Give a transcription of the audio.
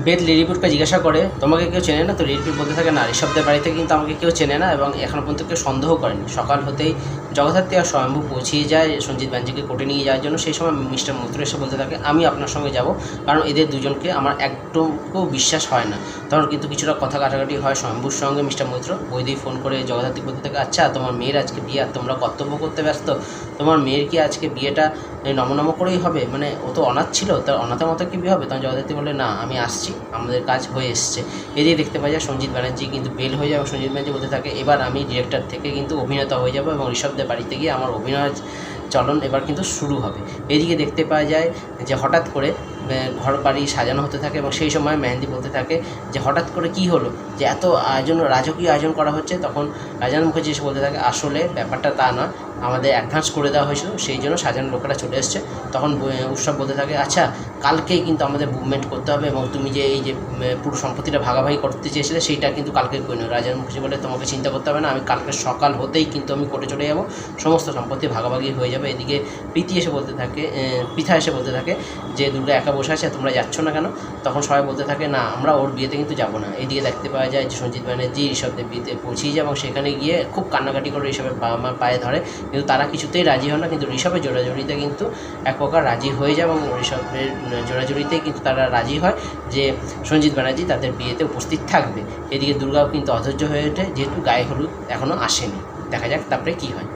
বেদ লিলিপুটকে জিজ্ঞাসা করে তোমাকে কেউ চেনে না, তো লিলিপুট বলতে থাকে না, ঋষভদের বাড়িতে কিন্তু আমাকে কেউ চেনে না এবং এখনও পর্যন্ত কেউ সন্দেহ করেনি। সকাল হতেই জগদ্ধাত্রী আর স্বয়ম্ভু পৌঁছিয়ে যায় সঞ্জিত ব্যানার্জিকে কোর্টে নিয়ে যাওয়ার জন্য। সেই সময় মিস্টার মৈত্র এসে বলতে থাকে আমি আপনার সঙ্গে যাব, কারণ এদের দুজনকে আমার একটুকু বিশ্বাস হয় না। তখন কিন্তু কিছুটা কথা কাটাকাটি হয় স্বয়ম্ভুর সঙ্গে মিস্টার মৈত্র। বৈদি ফোন করে জগদ্ধাত্রী বলতে থাকে আচ্ছা তোমার মেয়ের আজকে বিয়ে আর তোমরা কর্তব্য করতে ব্যস্ত, তোমার মেয়ের কি আজকে বিয়েটা নমনম করেই হবে, মানে ও তো অনাথ ছিল, তার অনাথের মতো কি বিয়ে হবে? তখন জগদ্ধাত্রী বলে না আমি আসছি, আমাদের কাজ হয়ে এসছে। এদিকে দেখতে পাওয়া যায় সঞ্জিত ব্যানার্জি কিন্তু বেল হয়ে যাবে। সঞ্জিত ব্যানার্জি বলতে থাকে এবার আমি ডিরেক্টর থেকে কিন্তু অভিনেতা হয়ে যাব এবং ঋষভদের বাড়িতে গিয়ে আমার অভিনয় চলন এবার কিন্তু শুরু হবে। এদিকে দেখতে পাওয়া যায় যে হঠাৎ করে ঘর বাড়ি সাজানো হতে থাকে এবং সেই সময় মেহেন্দি বলতে থাকে যে হঠাৎ করে কি হলো যে এত আয়োজন, রাজকীয় আয়োজন করা হচ্ছে। তখন রাজান মুখার্জি এসে বলতে থাকে আসলে ব্যাপারটা তা না, আমাদের অ্যাডভান্স করে দেওয়া হয়েছিল, সেই জন্য সাজানোর লোকেরা চলে এসছে। তখন উৎসব বলতে থাকে আচ্ছা কালকেই কিন্তু আমাদের মুভমেন্ট করতে হবে এবং তুমি যে এই যে পুরো সম্পত্তিটা ভাগাভাগি করতে চেয়েছিলে সেইটা কিন্তু কালকে করে নেবে। রাজান মুখার্জি বলে তোমাকে চিন্তা করতে হবে না, আমি কালকে সকাল হতেই কিন্তু আমি কোর্টে চলে যাব, সমস্ত সম্পত্তি ভাগাভাগি হয়ে যাবে। এদিকে প্রীতি এসে বলতে থাকে, পৃথা এসে বলতে থাকে যে দুর্গা একা বসে আছে, তোমরা যাচ্ছ না কেন? তখন সবাই বলতে থাকে না আমরা ওর বিয়েতে কিন্তু যাবো না। এদিকে দেখতে পাওয়া যায় যে সঞ্জিত ব্যানার্জি ঋষভদের বিয়েতে পৌঁছেই যায় এবং সেখানে গিয়ে খুব কান্নাকাটি করে ঋষভের বাবা মার পায়ে ধরে, কিন্তু তারা কিছুতেই রাজি হয় না। কিন্তু ঋষভের জোড়াজুড়িতে কিন্তু এক প্রকার রাজি হয়ে যায় এবং ঋষভের জোড়াজুড়িতেই কিন্তু তারা রাজি হয় যে সঞ্জিত ব্যানার্জি তাদের বিয়েতে উপস্থিত থাকবে। এদিকে দুর্গাও কিন্তু অধৈর্য হয়ে ওঠে, যেহেতু গায়ে হলুদ এখনও আসেনি। দেখা যাক তারপরে কী হয়।